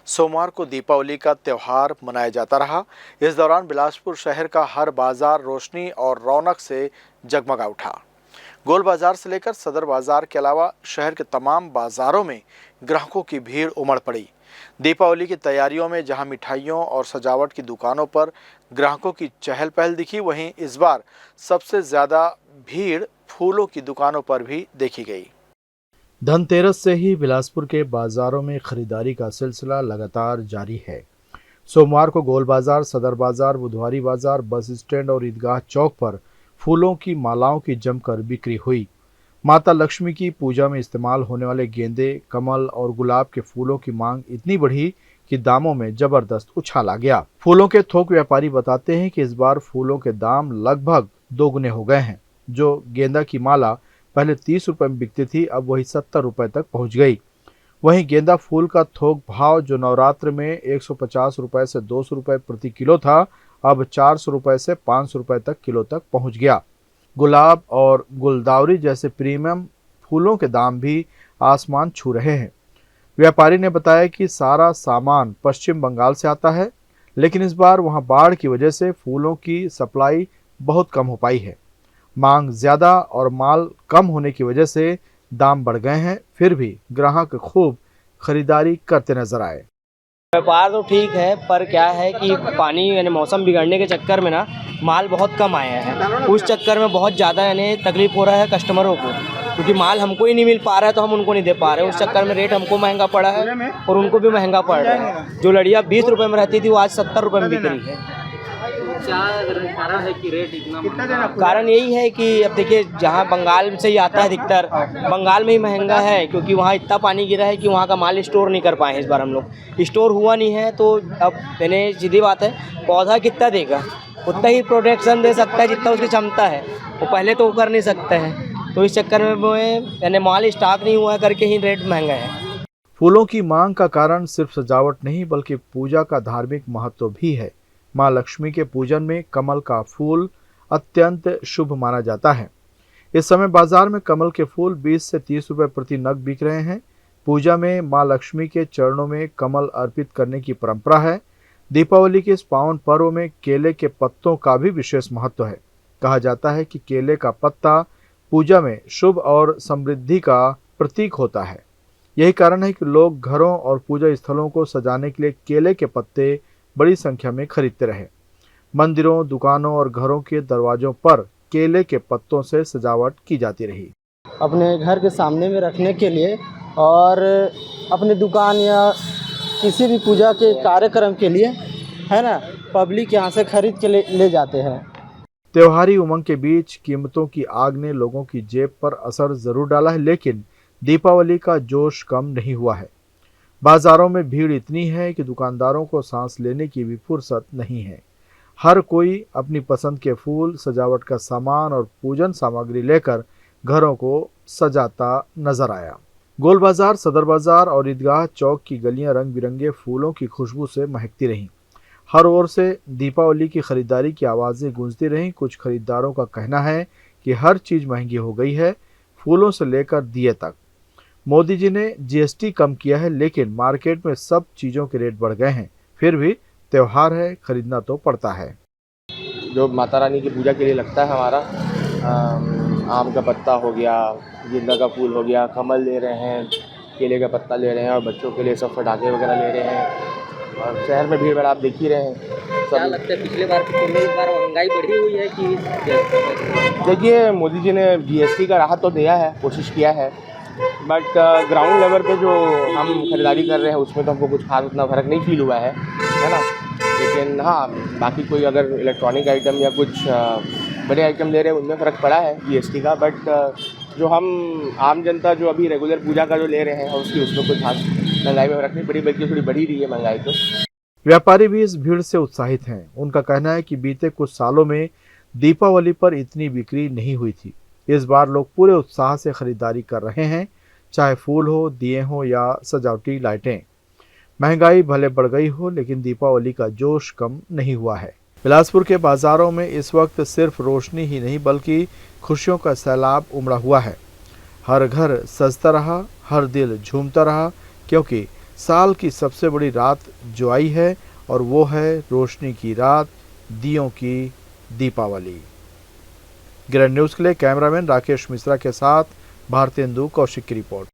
सोमवार को दीपावली का त्यौहार मनाया जाता रहा। इस दौरान बिलासपुर शहर का हर बाजार रोशनी और रौनक से जगमगा उठा। गोल बाजार से लेकर सदर बाजार के अलावा शहर के तमाम बाजारों में ग्राहकों की भीड़ उमड़ पड़ी। दीपावली की तैयारियों में जहां मिठाइयों और सजावट की दुकानों पर ग्राहकों की चहल पहल दिखी, वहीं इस बार सबसे ज्यादा भीड़ फूलों की दुकानों पर भी देखी गई। धनतेरस से ही बिलासपुर के बाजारों में खरीदारी का सिलसिला लगातार जारी है। सोमवार को गोल बाजार, सदर बाजार, बुधवारी बाजार, बस स्टैंड और ईदगाह चौक पर फूलों की मालाओं की जमकर बिक्री हुई। माता लक्ष्मी की पूजा में इस्तेमाल होने वाले गेंदे, कमल और गुलाब के फूलों की मांग इतनी बढ़ी कि दामों में जबरदस्त उछाल आ गया। फूलों के थोक व्यापारी बताते हैं कि इस बार फूलों के दाम लगभग दोगुने हो गए हैं। जो गेंदा की माला पहले 30 रुपए में बिकती थी, अब वही 70 रुपए तक पहुंच गई। वहीं गेंदा फूल का थोक भाव जो नवरात्र में 150 रुपए से 200 रुपए प्रति किलो था, अब 400 रुपए से 500 रुपए तक किलो तक पहुंच गया। गुलाब और गुलदावरी जैसे प्रीमियम फूलों के दाम भी आसमान छू रहे हैं। व्यापारी ने बताया कि सारा सामान पश्चिम बंगाल से आता है, लेकिन इस बार वहां बाढ़ की वजह से फूलों की सप्लाई बहुत कम हो पाई है। मांग ज्यादा और माल कम होने की वजह से दाम बढ़ गए हैं, फिर भी ग्राहक खूब खरीदारी करते नजर आए। व्यापार तो ठीक है, पर क्या है कि पानी यानी मौसम बिगड़ने के चक्कर में ना माल बहुत कम आया है। उस चक्कर में बहुत ज़्यादा यानी तकलीफ हो रहा है कस्टमरों को, क्योंकि माल हमको ही नहीं मिल पा रहा है तो हम उनको नहीं दे पा रहे हैं। उस चक्कर में रेट हमको महंगा पड़ा है और उनको भी महंगा पड़ रहा है। जो लड़िया 20 रुपये में रहती थी वो आज 70 रुपये में बिक रही है। क्या कारण है कि रेट इतना महंगा? कारण यही है कि अब देखिए, जहाँ बंगाल से ही आता है अधिकतर, बंगाल में ही महंगा है, क्योंकि वहाँ इतना पानी गिरा है कि वहाँ का माल स्टोर नहीं कर पाए। इस बार हम लोग स्टोर हुआ नहीं है, तो अब मैंने सीधी बात है, पौधा कितना देगा उतना ही प्रोडक्शन दे सकता है जितना उसकी क्षमता है, वो पहले तो वो कर नहीं सकते हैं। तो इस चक्कर में वो यानी माल स्टॉक नहीं हुआ करके ही रेट महंगा है। फूलों की मांग का कारण सिर्फ सजावट नहीं बल्कि पूजा का धार्मिक महत्व भी है। माँ लक्ष्मी के पूजन में कमल का फूल अत्यंत शुभ माना जाता है। इस समय बाजार में कमल के फूल 20 से 30 रुपए प्रति नग बिक रहे हैं। पूजा में माँ लक्ष्मी के चरणों में कमल अर्पित करने की परंपरा है। दीपावली के इस पावन पर्व में केले के पत्तों का भी विशेष महत्व है। कहा जाता है कि केले का पत्ता पूजा में शुभ और समृद्धि का प्रतीक होता है। यही कारण है कि लोग घरों और पूजा स्थलों को सजाने के लिए केले के पत्ते बड़ी संख्या में खरीदते रहे। मंदिरों, दुकानों और घरों के दरवाजों पर केले के पत्तों से सजावट की जाती रही। अपने घर के सामने में रखने के लिए और अपने दुकान या किसी भी पूजा के कार्यक्रम के लिए, है ना, पब्लिक यहाँ से खरीद के ले जाते हैं। त्योहारी उमंग के बीच कीमतों की आग ने लोगों की जेब पर असर जरूर डाला है, लेकिन दीपावली का जोश कम नहीं हुआ है। बाजारों में भीड़ इतनी है कि दुकानदारों को सांस लेने की भी फुर्सत नहीं है। हर कोई अपनी पसंद के फूल, सजावट का सामान और पूजन सामग्री लेकर घरों को सजाता नजर आया। गोल बाजार, सदर बाजार और ईदगाह चौक की गलियां रंग बिरंगे फूलों की खुशबू से महकती रहीं। हर ओर से दीपावली की खरीदारी की आवाज़ें गूंजती रहीं। कुछ खरीदारों का कहना है कि हर चीज़ महंगी हो गई है, फूलों से लेकर दिए तक। मोदी जी ने जीएसटी कम किया है, लेकिन मार्केट में सब चीज़ों के रेट बढ़ गए हैं। फिर भी त्योहार है, खरीदना तो पड़ता है। जो माता रानी की पूजा के लिए लगता है हमारा, आम का पत्ता हो गया, गेंदा का फूल हो गया, कमल ले रहे हैं, केले का पत्ता ले रहे हैं और बच्चों के लिए सब पटाखे वगैरह ले रहे हैं। और शहर में भीड़ भाड़ आप देख ही रहे हैं। क्या लगता है पिछले बार की तुलना इस बार महंगाई बढ़ी हुई है कि? देखिए, मोदी जी ने जीएसटी का राहत तो दिया है, कोशिश किया है, बट ग्राउंड लेवल पे जो हम खरीदारी कर रहे हैं उसमें तो हमको कुछ खास उतना फ़र्क नहीं फील हुआ है ना। लेकिन हाँ, बाकी कोई अगर इलेक्ट्रॉनिक आइटम या कुछ बड़े आइटम ले रहे हैं उनमें फ़र्क पड़ा है जीएसटी का। बट जो हम आम जनता जो अभी रेगुलर पूजा का जो ले रहे हैं उसमें कुछ खास महंगाई में फ़र्क नहीं पड़ी, बल्कि थोड़ी बढ़ी रही है महंगाई तो। व्यापारी भी इस भीड़ से उत्साहित हैं। उनका कहना है कि बीते कुछ सालों में दीपावली पर इतनी बिक्री नहीं हुई थी। इस बार लोग पूरे उत्साह से खरीदारी कर रहे हैं, चाहे फूल हो, दिए हो या सजावटी लाइटें। महंगाई भले बढ़ गई हो, लेकिन दीपावली का जोश कम नहीं हुआ है। बिलासपुर के बाजारों में इस वक्त सिर्फ रोशनी ही नहीं बल्कि खुशियों का सैलाब उमड़ा हुआ है। हर घर सजता रहा, हर दिल झूमता रहा, क्योंकि साल की सबसे बड़ी रात जो आई है और वो है रोशनी की रात, दियों की दीपावली। ग्रैंड न्यूज़ के लिए कैमरामैन राकेश मिश्रा के साथ भारतेंदु कौशिक की रिपोर्ट।